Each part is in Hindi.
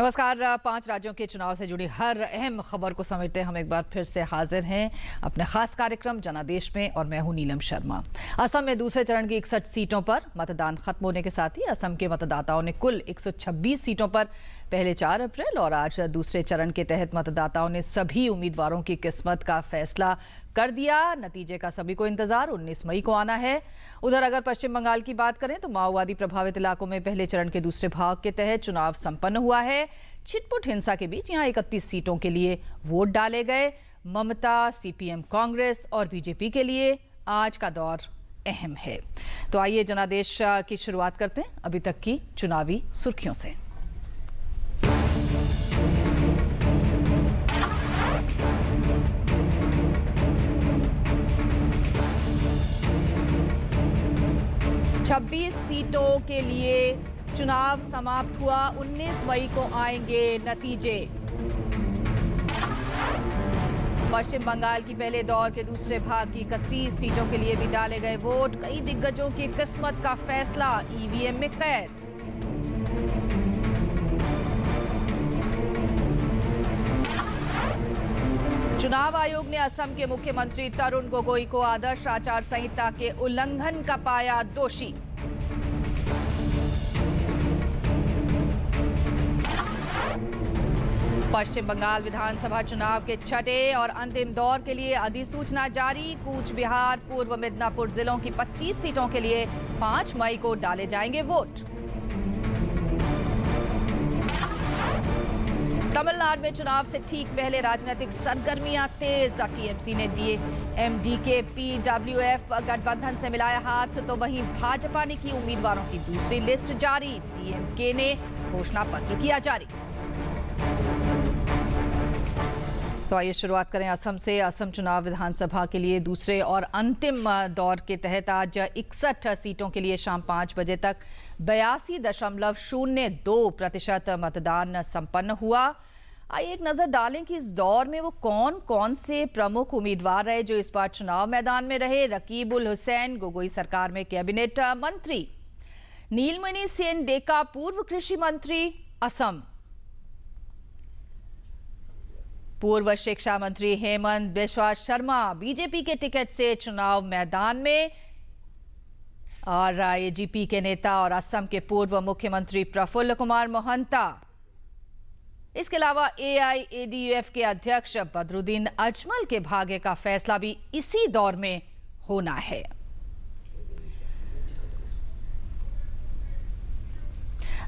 नमस्कार। 5 राज्यों के चुनाव से जुड़ी हर अहम खबर को समेटते हम एक बार फिर से हाजिर हैं अपने खास कार्यक्रम जनादेश में और मैं हूं नीलम शर्मा। असम में दूसरे चरण की 61 सीटों पर मतदान खत्म होने के साथ ही असम के मतदाताओं ने कुल 126 सीटों पर पहले 4 अप्रैल और आज दूसरे चरण के तहत मतदाताओं ने सभी उम्मीदवारों की किस्मत का फैसला कर दिया। नतीजे का सभी को इंतजार 19 मई को आना है। उधर अगर पश्चिम बंगाल की बात करें तो माओवादी प्रभावित इलाकों में पहले चरण के दूसरे भाग के तहत चुनाव संपन्न हुआ है। छिटपुट हिंसा के बीच यहां 31 सीटों के लिए वोट डाले गए। ममता, सीपीएम, कांग्रेस और बीजेपी के लिए आज का दौर अहम है। तो आइए जनादेश की शुरुआत करते हैं अभी तक की चुनावी सुर्खियों से। छब्बीस सीटों के लिए चुनाव समाप्त हुआ। 19 मई को आएंगे नतीजे। पश्चिम बंगाल की पहले दौर के दूसरे भाग की 31 सीटों के लिए भी डाले गए वोट। कई दिग्गजों की किस्मत का फैसला ईवीएम में कैद। चुनाव आयोग ने असम के मुख्यमंत्री तरुण गोगोई को आदर्श आचार संहिता के उल्लंघन का पाया दोषी। पश्चिम बंगाल विधानसभा चुनाव के छठे और अंतिम दौर के लिए अधिसूचना जारी। कूच बिहार, पूर्व मिदनापुर जिलों की 25 सीटों के लिए 5 मई को डाले जाएंगे वोट। तमिलनाडु में चुनाव से ठीक पहले राजनीतिक सरगर्मियां तेज। टीएमसी ने डीएमडीके पीडब्ल्यूएफ गठबंधन से मिलाया हाथ, तो वहीं भाजपा ने की उम्मीदवारों की दूसरी लिस्ट जारी। डीएमके ने घोषणा पत्र किया जारी। तो आइए शुरुआत करें असम से। असम चुनाव विधानसभा के लिए दूसरे और अंतिम दौर के तहत आज 61 सीटों के लिए शाम 5 बजे तक 82.02% मतदान संपन्न हुआ। आइए एक नजर डालें कि इस दौर में वो कौन कौन से प्रमुख उम्मीदवार रहे जो इस बार चुनाव मैदान में रहे। रकीब उल हुसैन गोगोई सरकार में कैबिनेट मंत्री। नीलमणि सेन डेका पूर्व कृषि मंत्री असम। पूर्व शिक्षा मंत्री हेमंत बिस्वा शर्मा बीजेपी के टिकट से चुनाव मैदान में। और एजीपी के नेता और असम के पूर्व मुख्यमंत्री प्रफुल्ल कुमार मोहंता। इसके अलावा एआईएडीयूएफ के अध्यक्ष बदरुद्दीन अजमल के भाग्य का फैसला भी इसी दौर में होना है।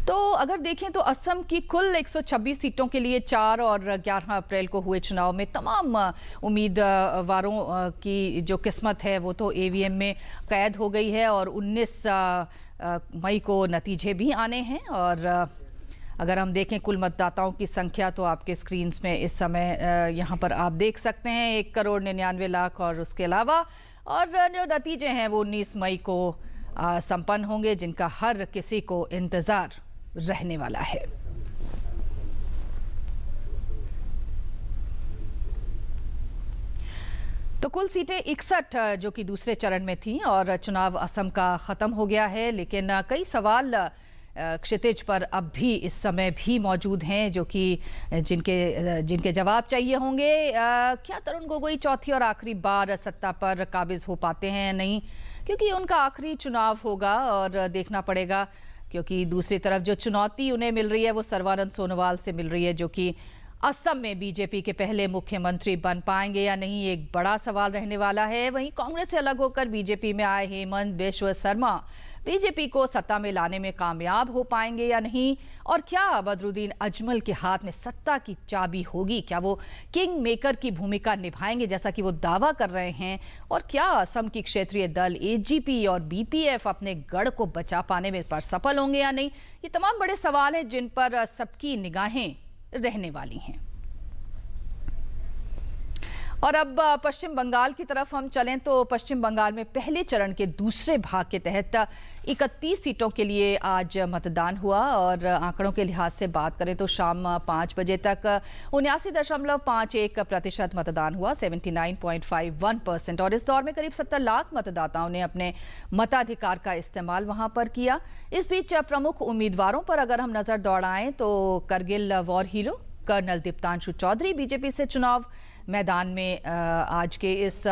तो अगर देखें तो असम की कुल 126 सीटों के लिए 4 और 11 अप्रैल को हुए चुनाव में तमाम उम्मीदवारों की जो किस्मत है वो तो ईवीएम में कैद हो गई है और 19 मई को नतीजे भी आने हैं। और अगर हम देखें कुल मतदाताओं की संख्या तो आपके स्क्रीन्स में इस समय यहाँ पर आप देख सकते हैं 1,99,00,000 और उसके अलावा और जो नतीजे हैं वो 19 मई को संपन्न होंगे, जिनका हर किसी को इंतजार रहने वाला है। तो कुल सीटें 61 जो कि दूसरे चरण में थी और चुनाव असम का खत्म हो गया है, लेकिन कई सवाल क्षितिज पर अब भी इस समय भी मौजूद हैं जो कि जिनके जवाब चाहिए होंगे। क्या तरुण गोगोई चौथी और आखिरी बार सत्ता पर काबिज हो पाते हैं या नहीं, क्योंकि उनका आखिरी चुनाव होगा और देखना पड़ेगा। क्योंकि दूसरी तरफ जो चुनौती उन्हें मिल रही है वो सर्बानंद सोनोवाल से मिल रही है जो कि असम में बीजेपी के पहले मुख्यमंत्री बन पाएंगे या नहीं, एक बड़ा सवाल रहने वाला है। वहीं कांग्रेस से अलग होकर बीजेपी में आए हेमंत बिस्वा शर्मा बीजेपी को सत्ता में लाने में कामयाब हो पाएंगे या नहीं, और क्या बदरुद्दीन अजमल के हाथ में सत्ता की चाबी होगी, क्या वो किंग मेकर की भूमिका निभाएंगे जैसा कि वो दावा कर रहे हैं, और क्या असम की क्षेत्रीय दल एजीपी और बीपीएफ अपने गढ़ को बचा पाने में इस बार सफल होंगे या नहीं। ये तमाम बड़े सवाल हैं जिन पर सबकी निगाहें रहने वाली हैं। और अब पश्चिम बंगाल की तरफ हम चलें तो पश्चिम बंगाल में पहले चरण के दूसरे भाग के तहत 31 सीटों के लिए आज मतदान हुआ और आंकड़ों के लिहाज से बात करें तो शाम 5 बजे तक 79.51% मतदान हुआ, 79.51%। और इस दौर में करीब 70 लाख मतदाताओं ने अपने मताधिकार का इस्तेमाल वहां पर किया। इस बीच प्रमुख उम्मीदवारों पर अगर हम नजर दौड़ाएं तो Kargil war hero colonel Deeptanshu Chaudhary BJP से चुनाव मैदान में आज के इस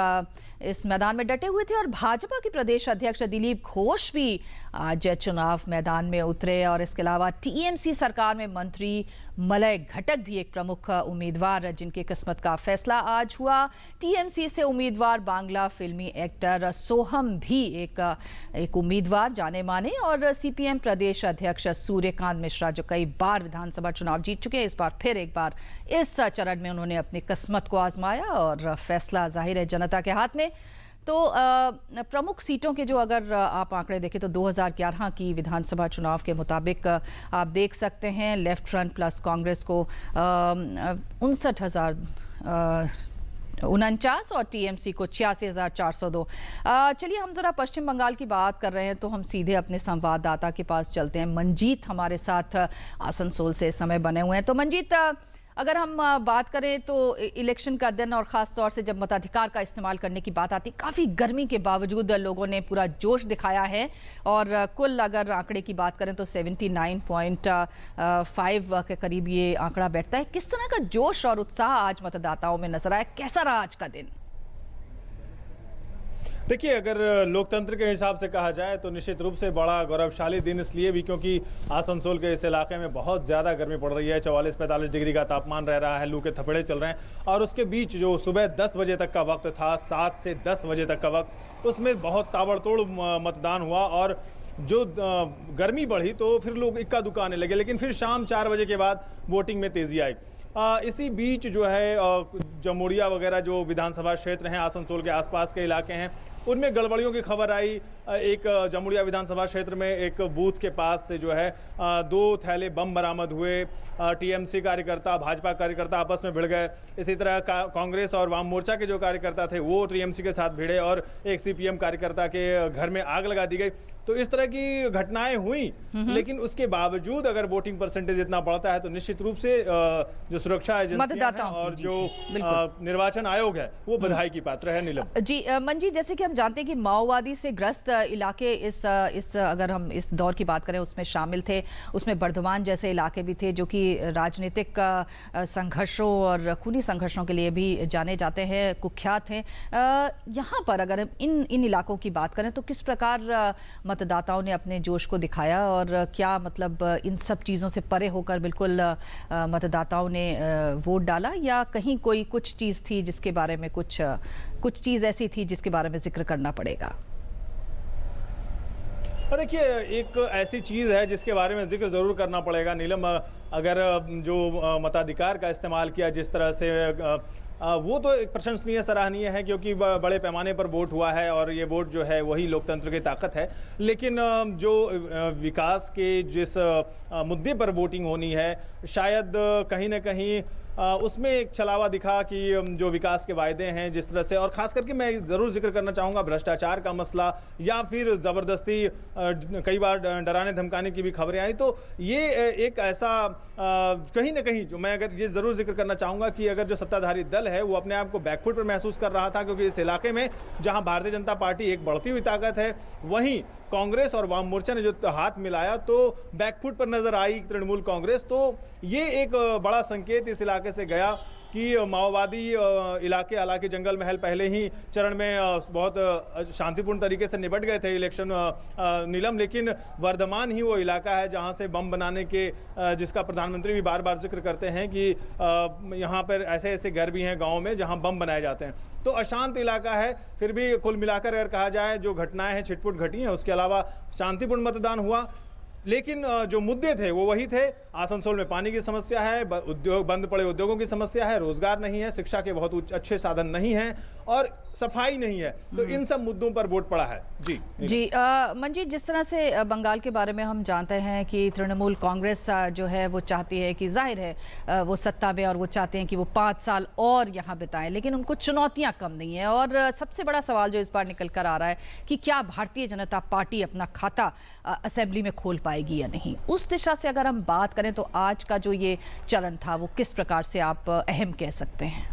मैदान में डटे हुए थे और भाजपा के प्रदेश अध्यक्ष दिलीप घोष भी आज चुनाव मैदान में उतरे। और इसके अलावा टीएमसी सरकार में मंत्री मलय घटक भी एक प्रमुख उम्मीदवार जिनकी किस्मत का फैसला आज हुआ। टीएमसी से उम्मीदवार बांग्ला फिल्मी एक्टर सोहम भी एक उम्मीदवार जाने माने। और सीपीएम प्रदेश अध्यक्ष सूर्यकांत मिश्रा जो कई बार विधानसभा चुनाव जीत चुके हैं, इस बार फिर एक बार इस चरण में उन्होंने अपनी किस्मत को आजमाया और फैसला जाहिर है जनता के हाथ में। तो प्रमुख सीटों के जो अगर आप आंकड़े देखें तो 2011 की विधानसभा चुनाव के मुताबिक आप देख सकते हैं लेफ्ट फ्रंट प्लस कांग्रेस को 59,49 और टीएमसी को 86,402। चलिए हम जरा पश्चिम बंगाल की बात कर रहे हैं तो हम सीधे अपने संवाददाता के पास चलते हैं। मंजीत हमारे साथ आसनसोल से इस समय बने हुए हैं। तो मंजीत, अगर हम बात करें तो इलेक्शन का दिन और ख़ास तौर से जब मताधिकार का इस्तेमाल करने की बात आती, काफ़ी गर्मी के बावजूद लोगों ने पूरा जोश दिखाया है और कुल अगर आंकड़े की बात करें तो 79.5 के करीब ये आंकड़ा बैठता है। किस तरह का जोश और उत्साह आज मतदाताओं में नजर आया, कैसा रहा आज का दिन? देखिए, अगर लोकतंत्र के हिसाब से कहा जाए तो निश्चित रूप से बड़ा गौरवशाली दिन इसलिए भी क्योंकि आसनसोल के इस इलाके में बहुत ज़्यादा गर्मी पड़ रही है। 44-45 डिग्री का तापमान रह रहा है, लू के थपेड़े चल रहे हैं और उसके बीच जो सुबह 10 बजे तक का वक्त था, 7 से 10 बजे तक का वक्त, उसमें बहुत ताबड़तोड़ मतदान हुआ और जो गर्मी बढ़ी तो फिर लोग इक्का दुक्का आने लगे। लेकिन फिर शाम 4 बजे के बाद वोटिंग में तेज़ी आई। इसी बीच जो है जमुड़िया वगैरह जो विधानसभा क्षेत्र हैं, आसनसोल के आसपास के इलाके हैं, उनमें गड़बड़ियों की खबर आई। एक जमुड़िया विधानसभा क्षेत्र में एक बूथ के पास से जो है 2 थैले बम बरामद हुए। टीएमसी कार्यकर्ता, भाजपा कार्यकर्ता आपस में भिड़ गए। इसी तरह कांग्रेस और वाम मोर्चा के जो कार्यकर्ता थे वो टीएमसी के साथ भिड़े और एक सीपीएम कार्यकर्ता के घर में आग लगा दी गई। तो इस तरह की घटनाएं हुई, लेकिन उसके बावजूद अगर वोटिंग परसेंटेज इतना बढ़ता है तो निश्चित रूप से जो सुरक्षा एजेंसियां हैं और जो निर्वाचन आयोग है वो बधाई की पात्र है। नीलम जी, मंजी, जैसे कि हम जानते हैं कि माओवादी से ग्रस्त इलाके इस अगर हम इस दौर की बात करें उसमें शामिल थे, उसमें बर्धमान जैसे इलाके भी थे जो कि राजनीतिक संघर्षों और खूनी संघर्षों के लिए भी जाने जाते हैं, कुख्यात हैं। यहाँ पर अगर हम इन इलाकों की बात करें तो किस प्रकार मतदाताओं ने अपने जोश को दिखाया और क्या मतलब इन सब चीज़ों से परे होकर बिल्कुल मतदाताओं ने वोट डाला या कहीं कोई कुछ चीज़ थी जिसके बारे में कुछ चीज़ ऐसी थी जिसके बारे में जिक्र करना पड़ेगा? देखिए, एक ऐसी चीज़ है जिसके बारे में जिक्र ज़रूर करना पड़ेगा नीलम। अगर जो मताधिकार का इस्तेमाल किया जिस तरह से वो तो एक प्रशंसनीय, सराहनीय है क्योंकि बड़े पैमाने पर वोट हुआ है और ये वोट जो है वही लोकतंत्र की ताकत है। लेकिन जो विकास के जिस मुद्दे पर वोटिंग होनी है, शायद कहीं ना कहीं उसमें एक छलावा दिखा कि जो विकास के वायदे हैं जिस तरह से, और ख़ास करके मैं ज़रूर जिक्र करना चाहूँगा भ्रष्टाचार का मसला या फिर ज़बरदस्ती कई बार डराने धमकाने की भी खबरें आई। तो ये एक ऐसा कहीं ना कहीं जो मैं अगर ये ज़रूर जिक्र करना चाहूँगा कि अगर जो सत्ताधारी दल है वो अपने आप को बैकफुट पर महसूस कर रहा था, क्योंकि इस इलाके में जहाँ भारतीय जनता पार्टी एक बढ़ती हुई ताकत है, वहीं कांग्रेस और वाम मोर्चा ने जो हाथ मिलाया तो बैकफुट पर नजर आई तृणमूल कांग्रेस। तो ये एक बड़ा संकेत इस इलाके से गया कि माओवादी इलाके, हालांकि जंगल महल पहले ही चरण में बहुत शांतिपूर्ण तरीके से निपट गए थे इलेक्शन नीलम, लेकिन वर्धमान ही वो इलाका है जहां से बम बनाने के जिसका प्रधानमंत्री भी बार बार जिक्र करते हैं कि यहाँ पर ऐसे ऐसे घर भी हैं गाँव में जहाँ बम बनाए जाते हैं। तो अशांत इलाका है, फिर भी कुल मिलाकर अगर कहा जाए जो घटनाएं हैं छिटपुट घटी हैं, उसके अलावा शांतिपूर्ण मतदान हुआ। लेकिन जो मुद्दे थे वो वही थे। आसनसोल में पानी की समस्या है, उद्योग बंद पड़े उद्योगों की समस्या है, रोजगार नहीं है, शिक्षा के बहुत अच्छे साधन नहीं हैं और सफाई नहीं है। तो इन सब मुद्दों पर वोट पड़ा है। जी मंजीत, जिस तरह से बंगाल के बारे में हम जानते हैं कि तृणमूल कांग्रेस जो है वो चाहती है कि जाहिर है वो सत्ता में, और वो चाहते हैं कि वो 5 साल और यहाँ बिताएं, लेकिन उनको चुनौतियाँ कम नहीं है। और सबसे बड़ा सवाल जो इस बार निकल कर आ रहा है कि क्या भारतीय जनता पार्टी अपना खाता असेंबली में खोल पाएगी या नहीं। उस दिशा से अगर हम बात करें तो आज का जो ये चरण था वो किस प्रकार से आप अहम कह सकते हैं?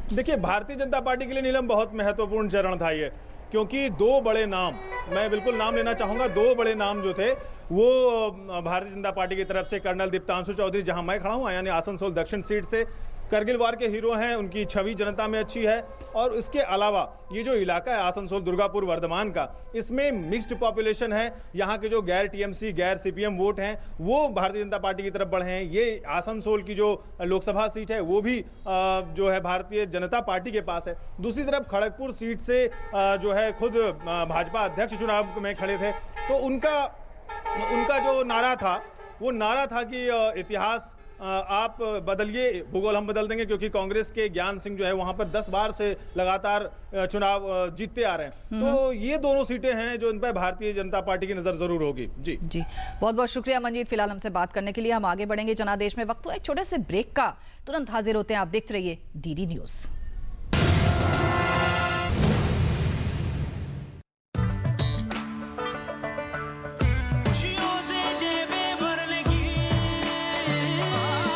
देखिए, भारतीय जनता पार्टी के लिए नीलम बहुत महत्वपूर्ण चरण था ये, क्योंकि 2 बड़े नाम, मैं बिल्कुल नाम लेना चाहूँगा, 2 बड़े नाम जो थे वो भारतीय जनता पार्टी की तरफ से कर्नल दीप्तांशु चौधरी, जहां मैं खड़ा हूँ यानी आसनसोल दक्षिण सीट से, करगिल वार के हीरो हैं, उनकी छवि जनता में अच्छी है। और इसके अलावा ये जो इलाका है आसनसोल, दुर्गापुर, वर्धमान का, इसमें मिक्स्ड पॉपुलेशन है। यहाँ के जो गैर टीएमसी, गैर सीपीएम वोट हैं वो भारतीय जनता पार्टी की तरफ बढ़े हैं। ये आसनसोल की जो लोकसभा सीट है वो भी जो है भारतीय जनता पार्टी के पास है। दूसरी तरफ खड़गपुर सीट से जो है खुद भाजपा अध्यक्ष चुनाव में खड़े थे, तो उनका जो नारा था वो नारा था कि इतिहास आप बदलिए, भूगोल हम बदल देंगे, क्योंकि कांग्रेस के ज्ञान सिंह जो है वहां पर 10 बार से लगातार चुनाव जीतते आ रहे हैं। तो ये दोनों सीटें हैं जो इन पर भारतीय जनता पार्टी की नजर जरूर होगी। जी बहुत बहुत शुक्रिया मंजीत, फिलहाल हमसे बात करने के लिए। हम आगे बढ़ेंगे जनादेश में, वक्त तो एक छोटे से ब्रेक का, तुरंत हाजिर होते हैं। आप देखते रहिए डीडी न्यूज।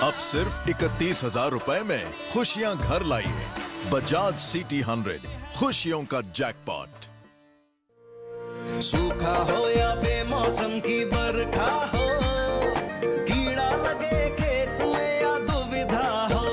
अब सिर्फ 31,000 रुपए में खुशियां घर लाइए। बजाज सिटी 100, खुशियों का जैकपॉट। सूखा हो या बेमौसम की बरखा हो, कीड़ा लगे खेत में या दुविधा हो,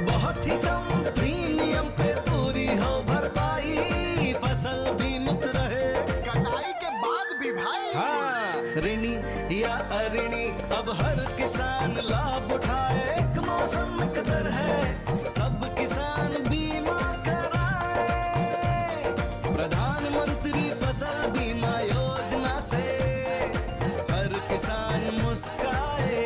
बहुत ही कम प्रीमियम पे पूरी हो भरपाई, फसल बीमित रहे कटाई के बाद भी भाई। हाँ, ऋणी या अऋणी अब हर किसान लाभ उठाए। एक मौसम कदर है, सब किसान बीमा कराए। प्रधानमंत्री फसल बीमा योजना से हर किसान मुस्काए।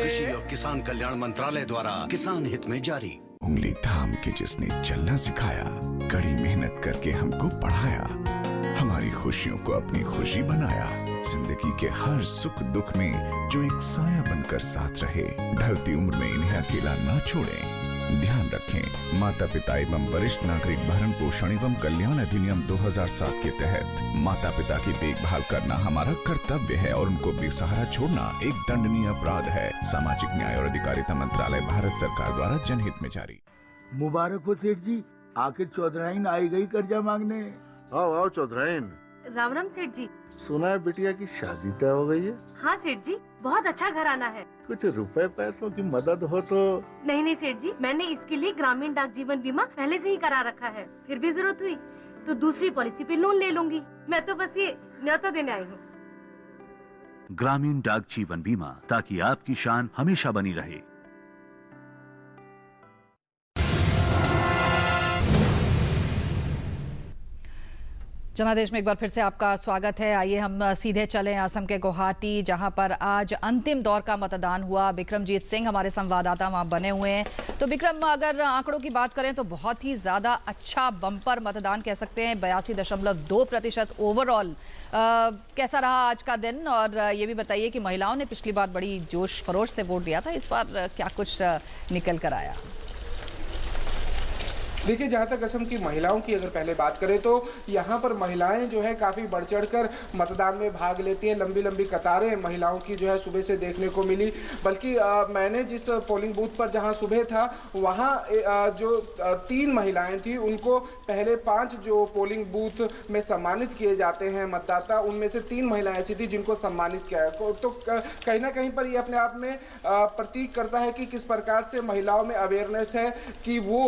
कृषि और किसान कल्याण मंत्रालय द्वारा किसान हित में जारी। उंगली थाम के जिसने चलना सिखाया, कड़ी मेहनत करके हमको पढ़ाया, हमारी खुशियों को अपनी खुशी बनाया, जिंदगी के हर सुख दुख में जो एक साया बनकर साथ रहे, ढलती उम्र में इन्हें अकेला ना छोड़ें। ध्यान रखें, माता पिता एवं वरिष्ठ नागरिक भरण पोषण एवं कल्याण अधिनियम 2007 के तहत माता पिता की देखभाल करना हमारा कर्तव्य है और उनको बेसहारा छोड़ना एक दंडनीय अपराध है। सामाजिक न्याय और अधिकारिता मंत्रालय, भारत सरकार द्वारा जनहित में जारी। मुबारक हो सेठ जी, आखिर चौधराइन आई गई कर्जा मांगने। आओ आओ चौधराइन। राम राम सेठ जी। सुना है बिटिया की शादी तय हो गई है। हाँ सेठ जी, बहुत अच्छा घराना है। कुछ रुपए पैसों की मदद हो तो। नहीं नहीं सेठ जी, मैंने इसके लिए ग्रामीण डाक जीवन बीमा पहले से ही करा रखा है। फिर भी जरूरत हुई तो दूसरी पॉलिसी पे लोन ले लूंगी। मैं तो बस ये न्योता देने आई हूँ। ग्रामीण डाक जीवन बीमा, ताकि आपकी शान हमेशा बनी रहे। जनादेश में एक बार फिर से आपका स्वागत है। आइए हम सीधे चलें असम के गुवाहाटी, जहां पर आज अंतिम दौर का मतदान हुआ। बिक्रमजीत सिंह हमारे संवाददाता वहां बने हुए हैं। तो बिक्रम, अगर आंकड़ों की बात करें तो बहुत ही ज़्यादा अच्छा बम्पर मतदान कह सकते हैं, 82.2% ओवरऑल। कैसा रहा आज का दिन? और ये भी बताइए कि महिलाओं ने पिछली बार बड़ी जोश खरोश से वोट दिया था, इस बार क्या कुछ निकल कर आया? देखिए, जहाँ तक असम की महिलाओं की अगर पहले बात करें तो यहाँ पर महिलाएं जो है काफ़ी बढ़ चढ़कर मतदान में भाग लेती हैं। लंबी लंबी कतारें महिलाओं की जो है सुबह से देखने को मिली। बल्कि मैंने जिस पोलिंग बूथ पर जहाँ सुबह था वहाँ जो 3 महिलाएं थी उनको पहले 5 जो पोलिंग बूथ में सम्मानित किए जाते हैं मतदाता, उनमें से 3 महिलाएं ऐसी थी जिनको सम्मानित किया है। तो कहीं ना कहीं पर ये अपने आप में प्रतीक करता है कि किस प्रकार से महिलाओं में अवेयरनेस है कि वो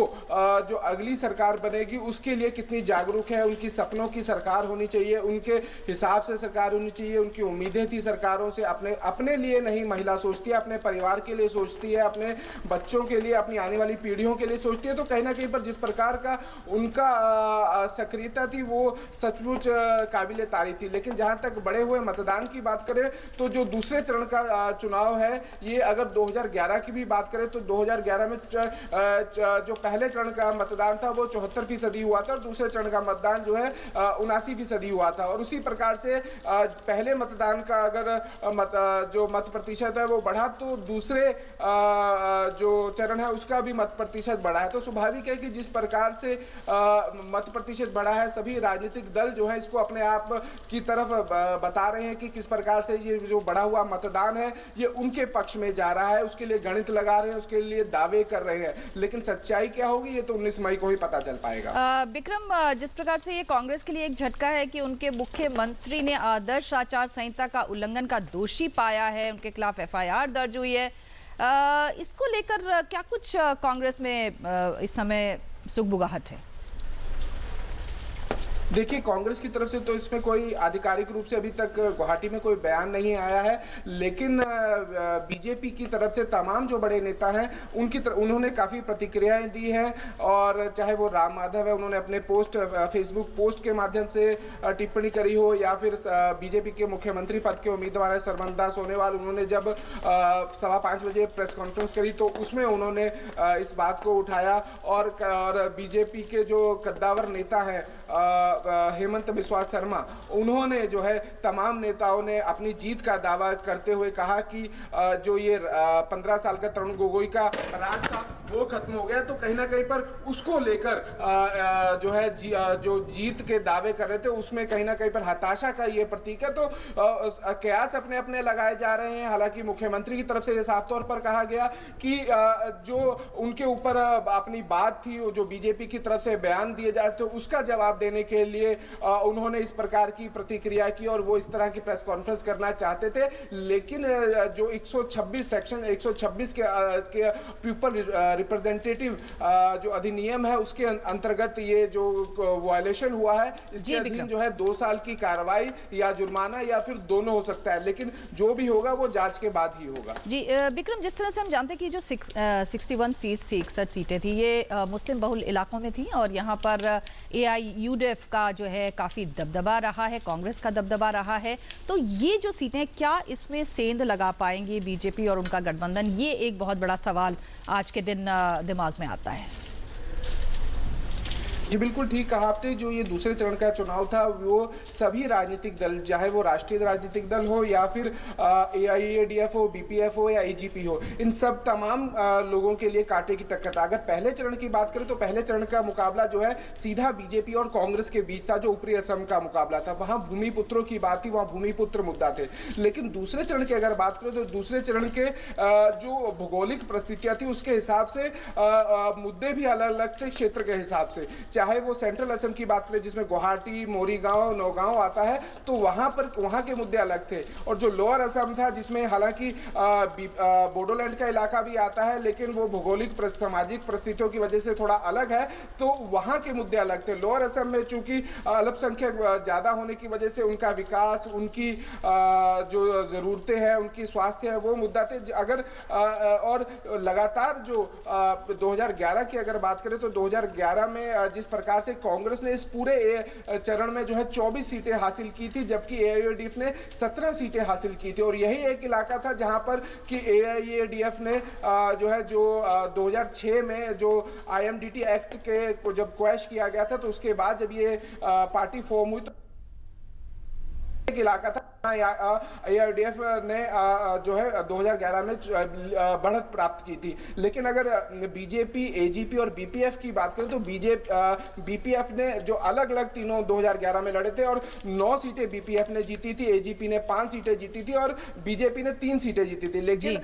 जो अगली सरकार बनेगी उसके लिए कितनी जागरूक है, उनकी सपनों की सरकार होनी चाहिए, उनके हिसाब से सरकार होनी चाहिए। उनकी उम्मीदें थी सरकारों से, अपने लिए नहीं महिला सोचती है, अपने परिवार के लिए सोचती है, अपने बच्चों के लिए, अपनी आने वाली पीढ़ियों के लिए सोचती है। तो कहीं ना कहीं पर जिस प्रकार का उनका सक्रियता थी वो सचमुच काबिल तारीफ थी। लेकिन जहां तक बढ़े हुए मतदान की बात करें तो जो दूसरे चरण का चुनाव है, ये अगर 2011 की भी बात करें तो 2011 में जो पहले चरण का मतदान था वो 74% हुआ था और दूसरे चरण का मतदान जो है 79% हुआ था। और उसी प्रकार से पहले मतदान का अगर जो मत प्रतिशत है वो बढ़ा तो दूसरे जो चरण है उसका भी मत प्रतिशत बढ़ा है। तो स्वाभाविक है कि जिस प्रकार से मत प्रतिशत बढ़ा है, सभी राजनीतिक दल जो है इसको अपने आप की तरफ बता रहे हैं कि किस प्रकार से ये जो बढ़ा हुआ मतदान है ये उनके पक्ष में जा रहा है, उसके लिए गणित लगा रहे हैं, उसके लिए दावे कर रहे हैं। लेकिन सच्चाई क्या होगी ये तो 19 मई को ही पता चल पाएगा। विक्रम, जिस प्रकार से ये कांग्रेस के लिए एक झटका है कि उनके मुख्यमंत्री ने आदर्श आचार संहिता का उल्लंघन का दोषी पाया है, उनके खिलाफ FIR दर्ज हुई है, इसको लेकर क्या कुछ कांग्रेस में इस समय सुगबुगाहट है? देखिए, कांग्रेस की तरफ से तो इसमें कोई आधिकारिक रूप से अभी तक गुवाहाटी में कोई बयान नहीं आया है, लेकिन बीजेपी की तरफ से तमाम जो बड़े नेता हैं उन्होंने काफ़ी प्रतिक्रियाएं दी हैं। और चाहे वो राम माधव है, उन्होंने अपने फेसबुक पोस्ट के माध्यम से टिप्पणी करी हो, या फिर बीजेपी के मुख्यमंत्री पद के उम्मीदवार है सर्बानंद सोनोवाल, उन्होंने जब 5:15 बजे प्रेस कॉन्फ्रेंस करी तो उसमें उन्होंने इस बात को उठाया। और बीजेपी के जो कद्दावर नेता हैं हेमंत बिस्वा शर्मा, उन्होंने जो है तमाम नेताओं ने अपनी जीत का दावा करते हुए कहा कि जो ये 15 साल का तरुण गोगोई का राज था वो खत्म हो गया। तो कहीं ना कहीं पर उसको लेकर जो है जो जीत के दावे कर रहे थे उसमें कहीं ना कहीं पर हताशा का ये प्रतीक है। तो कयास अपने अपने लगाए जा रहे हैं। हालांकि मुख्यमंत्री की तरफ से ये साफ तौर पर कहा गया कि जो उनके ऊपर अपनी बात थी, जो बीजेपी की तरफ से बयान दिए जा रहे थे उसका जवाब देने के लिए उन्होंने इस प्रकार की प्रतिक्रिया की और वो इस तरह की प्रेस कॉन्फ्रेंस करना चाहते थे। लेकिन जो 126 सेक्शन 126 के पीपल रिप्रेजेंटेटिव जो अधिनियम है उसके अंतर्गत ये जो वायलेशन हुआ है, इसके अधीन जो है 2 साल की कार्रवाई या जुर्माना या फिर दोनों हो सकता है। लेकिन जो भी होगा वो जांच के बाद ही होगा। जी विक्रम, जिस तरह से हम जानते हैं कि जो 61 सीट्स थी, 61 सीटें थी, ये मुस्लिम बहुल इलाकों में थी और यहाँ पर AIUDF का जो है काफ़ी दबदबा रहा है, कांग्रेस का दबदबा रहा है। तो ये जो सीटें क्या इसमें सेंध लगा पाएंगी बीजेपी और उनका गठबंधन, ये एक बहुत बड़ा सवाल आज के दिन दिमाग में आता है। जी बिल्कुल ठीक कहा आपने। जो ये दूसरे चरण का चुनाव था वो सभी राजनीतिक दल, चाहे वो राष्ट्रीय राजनीतिक दल हो या फिर AIADF हो, BPF हो या AGP हो, इन सब तमाम लोगों के लिए कांटे की टक्कर था। अगर पहले चरण की बात करें तो पहले चरण का मुकाबला जो है सीधा बीजेपी और कांग्रेस के बीच था, जो ऊपरी असम का मुकाबला था। वहाँ भूमिपुत्रों की बात थी, वहाँ भूमिपुत्र मुद्दा थे। लेकिन दूसरे चरण की अगर बात करें तो दूसरे चरण के जो भौगोलिक परिस्थितियाँ थी उसके हिसाब से मुद्दे भी अलग अलग थे क्षेत्र के हिसाब से। चाहे वो सेंट्रल असम की बात करें जिसमें गुवाहाटी, मोरीगांव, नौगांव आता है, तो वहाँ के मुद्दे अलग थे। और जो लोअर असम था जिसमें हालांकि बोडोलैंड का इलाका भी आता है, लेकिन वो भौगोलिक सामाजिक परिस्थितियों की वजह से थोड़ा अलग है, तो वहाँ के मुद्दे अलग थे। लोअर असम में चूंकि अल्पसंख्यक ज़्यादा होने की वजह से उनका विकास, उनकी जो ज़रूरतें हैं, उनकी स्वास्थ्य है, वो मुद्दा थे। अगर और लगातार जो 2011 की अगर बात करें तो 2011 में जिस प्रकार से कांग्रेस ने इस पूरे चरण में जो है 24 सीटें हासिल की थी, जबकि AIUDF ने 17 सीटें हासिल की थी। और यही एक इलाका था जहां पर कि AIUDF ने जो है 2006 में जो IMDT एक्ट के को जब क्वैश किया गया था, तो उसके बाद जब ये पार्टी फॉर्म हुई तो एक इलाका था AIUDF ने जो है 2011 में बढ़त प्राप्त की थी। लेकिन अगर बीजेपी, AGP और BPF की बात करें तो BPF ने जो अलग अलग तीनों 2011 में लड़े थे और 9 सीटें BPF ने जीती थी, AGP ने 5 सीटें जीती थी और बीजेपी ने 3 सीटें जीती थी। लेकिन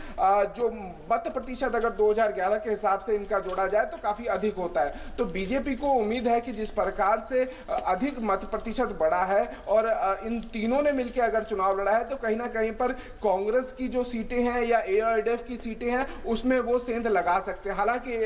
जो मत प्रतिशत अगर 2011 के हिसाब से इनका जोड़ा जाए तो काफी अधिक होता है। तो बीजेपी को उम्मीद है कि जिस प्रकार से अधिक मत प्रतिशत बढ़ा है और इन तीनों ने मिलकर अगर चुनाव लड़ा है, तो कहीं ना कहीं पर कांग्रेस की जो सीटें हैं या एआईडीएफ की सीटें हैं उसमें वो सेंध लगा सकते हैं। हालांकि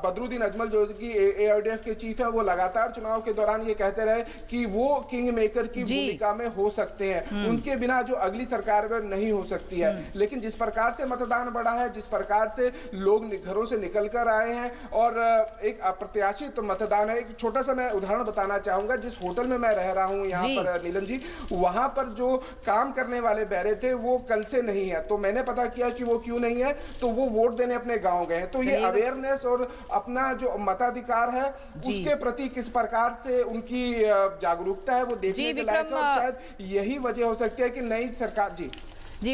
बदरुद्दीन अजमल जो कि एआईडीएफ के चीफ है वो लगातार चुनाव के दौरान ये कहते रहे कि वो किंग मेकर की भूमिका में हो सकते हैं, उनके बिना जो अगली सरकार में नहीं हो सकती है। लेकिन जिस प्रकार से मतदान बढ़ा है, जिस प्रकार से लोग घरों से निकल कर आए हैं और एक अप्रत्याशित मतदान है। एक छोटा सा मैं उदाहरण बताना चाहूंगा, जिस होटल में मैं रह रहा हूं यहाँ पर नीलम जी, वहां पर जो काम करने वाले बैरे थे वो कल से नहीं है, तो मैंने पता किया कि वो क्यों नहीं है, तो वो वोट देने अपने गांव गए हैं। तो ये अवेयरनेस और अपना जो मताधिकार है उसके प्रति किस प्रकार से उनकी जागरूकता है वो देखने के लायक है। और शायद यही वजह हो सकती है कि नई सरकार जी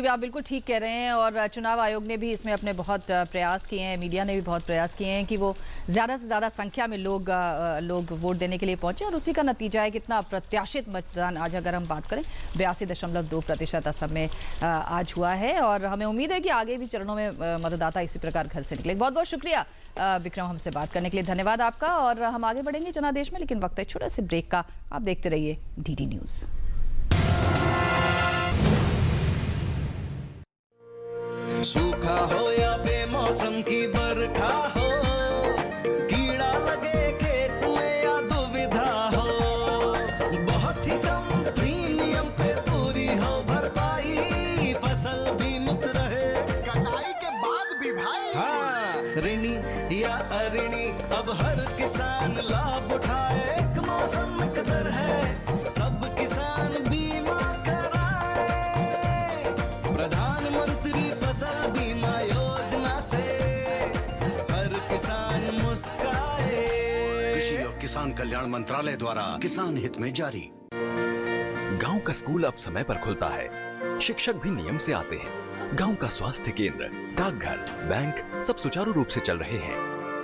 आप बिल्कुल ठीक कह रहे हैं। और चुनाव आयोग ने भी इसमें अपने बहुत प्रयास किए हैं, मीडिया ने भी बहुत प्रयास किए हैं कि वो ज़्यादा से ज़्यादा संख्या में लोग वोट देने के लिए पहुंचे, और उसी का नतीजा है कितना अप्रत्याशित मतदान आज अगर हम बात करें 82.2% असम में आज हुआ है। और हमें उम्मीद है कि आगे भी चरणों में मतदाता इसी प्रकार घर से निकले। बहुत बहुत शुक्रिया विक्रम हमसे बात करने के लिए, धन्यवाद आपका। और हम आगे बढ़ेंगे जनादेश में, लेकिन वक्त है छोटे से ब्रेक का। आप देखते रहिए DD न्यूज़। सूखा हो या बेमौसम की बरखा हो, कीड़ा लगे खेत में या दुविधा हो, बहुत ही कम प्रीमियम पे पूरी हो भरपाई, फसल बीमित रहे कटाई के बाद भी भाई। हाँ, ऋणी या अऋणी अब हर किसान लाभ उठाए, एक मौसम कदर है सब किसान बीमा कराए, प्रधानमंत्री फसल बीमा योजना से हर किसान मुस्काए। कृषि और किसान कल्याण मंत्रालय द्वारा किसान हित में जारी। गांव का स्कूल अब समय पर खुलता है, शिक्षक भी नियम से आते हैं, गांव का स्वास्थ्य केंद्र, डाकघर, बैंक सब सुचारू रूप से चल रहे हैं,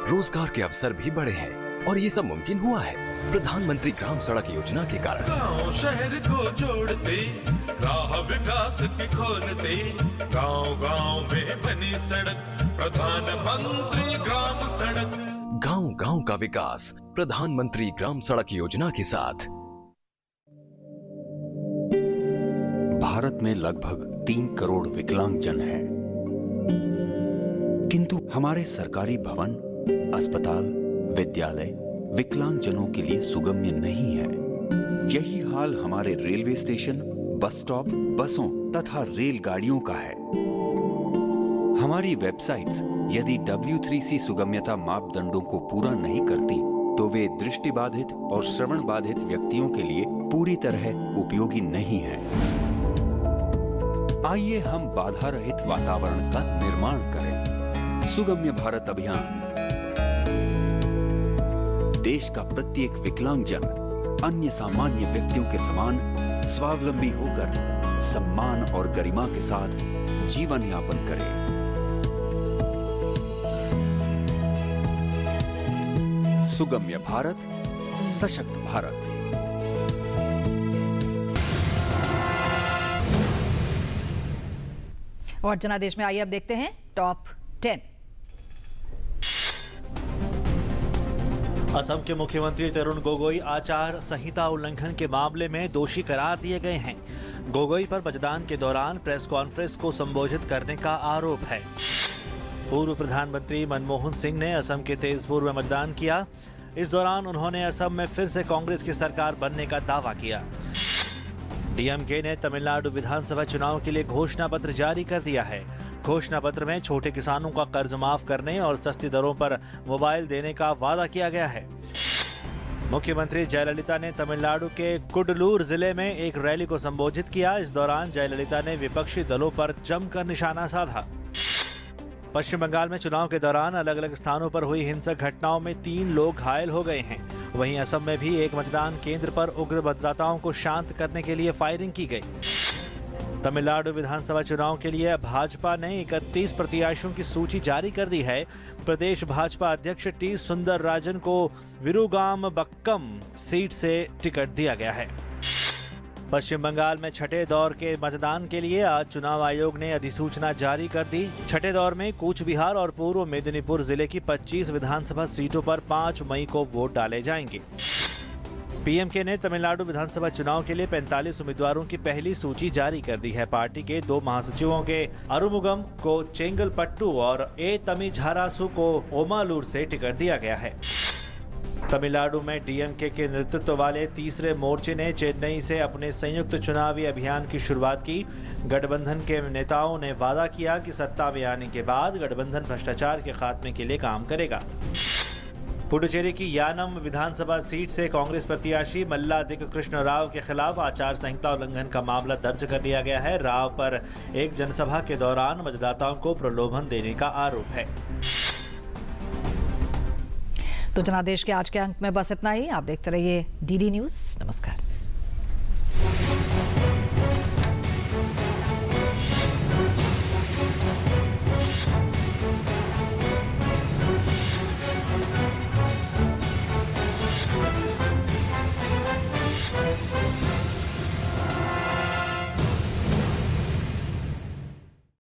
रोजगार के अवसर भी बढ़े हैं, और ये सब मुमकिन हुआ है प्रधानमंत्री ग्राम सड़क योजना के कारण। गाँव शहर को जोड़ते, राह विकास की खोलते, गाँव-गाँव में बनी सड़क, प्रधानमंत्री ग्राम सड़क। गांव-गांव का विकास प्रधानमंत्री ग्राम सड़क योजना के साथ। भारत में लगभग 3 करोड़ विकलांगजन हैं, किंतु हमारे सरकारी भवन, अस्पताल, विद्यालय विकलांगजनों के लिए सुगम्य नहीं है। यही हाल हमारे रेलवे स्टेशन, बस स्टॉप, बसों तथा रेलगाड़ियों का है। हमारी वेबसाइट्स यदि W3C सुगम्यता मापदंडों को पूरा नहीं करती, तो वे दृष्टिबाधित और श्रवण बाधित व्यक्तियों के लिए पूरी तरह उपयोगी नहीं है। आइए हम बाधा रहित वातावरण का निर्माण करें। सुगम्य भारत अभियान। देश का प्रत्येक विकलांगजन अन्य सामान्य व्यक्तियों के समान स्वावलंबी होकर सम्मान और गरिमा के साथ जीवन यापन करे। सुगम्य भारत, सशक्त भारत। और जनादेश में आइए अब देखते हैं टॉप 10। असम के मुख्यमंत्री तरुण गोगोई आचार संहिता उल्लंघन के मामले में दोषी करार दिए गए हैं। गोगोई पर मतदान के दौरान प्रेस कॉन्फ्रेंस को संबोधित करने का आरोप है। पूर्व प्रधानमंत्री मनमोहन सिंह ने असम के तेजपुर में मतदान किया। इस दौरान उन्होंने असम में फिर से कांग्रेस की सरकार बनने का दावा किया। डीएमके ने तमिलनाडु विधानसभा चुनाव के लिए घोषणा पत्र जारी कर दिया है। घोषणा पत्र में छोटे किसानों का कर्ज माफ करने और सस्ती दरों पर मोबाइल देने का वादा किया गया है। मुख्यमंत्री जयललिता ने तमिलनाडु के कुडलूर जिले में एक रैली को संबोधित किया। इस दौरान जयललिता ने विपक्षी दलों पर जमकर निशाना साधा। पश्चिम बंगाल में चुनाव के दौरान अलग अलग स्थानों पर हुई हिंसक घटनाओं में 3 लोग घायल हो गए हैं। वहीं असम में भी एक मतदान केंद्र पर उग्र मतदाताओं को शांत करने के लिए फायरिंग की गई। तमिलनाडु विधानसभा चुनाव के लिए भाजपा ने 31 प्रत्याशियों की सूची जारी कर दी है। प्रदेश भाजपा अध्यक्ष टी सुंदरराजन को विरुगाम बक्कम सीट से टिकट दिया गया है। पश्चिम बंगाल में छठे दौर के मतदान के लिए आज चुनाव आयोग ने अधिसूचना जारी कर दी। छठे दौर में कूच बिहार और पूर्व मेदिनीपुर जिले की 25 विधानसभा सीटों पर 5 मई को वोट डाले जाएंगे। पीएमके ने तमिलनाडु विधानसभा चुनाव के लिए 45 उम्मीदवारों की पहली सूची जारी कर दी है। पार्टी के 2 महासचिवों के अरुमुगम को चेंगलपट्टू और ए तमिझारासु को ओमालूर से टिकट दिया गया है। तमिलनाडु में डीएमके के नेतृत्व वाले तीसरे मोर्चे ने चेन्नई से अपने संयुक्त चुनावी अभियान की शुरुआत की। गठबंधन के नेताओं ने वादा किया कि सत्ता में आने के बाद गठबंधन भ्रष्टाचार के खात्मे के लिए काम करेगा। पुडुचेरी की यानम विधानसभा सीट से कांग्रेस प्रत्याशी मल्लादिक कृष्ण राव के खिलाफ आचार संहिता उल्लंघन का मामला दर्ज कर लिया गया है। राव पर एक जनसभा के दौरान मतदाताओं को प्रलोभन देने का आरोप है। तो जनादेश के आज के अंक में बस इतना ही। आप देखते रहिए डीडी न्यूज़। नमस्कार।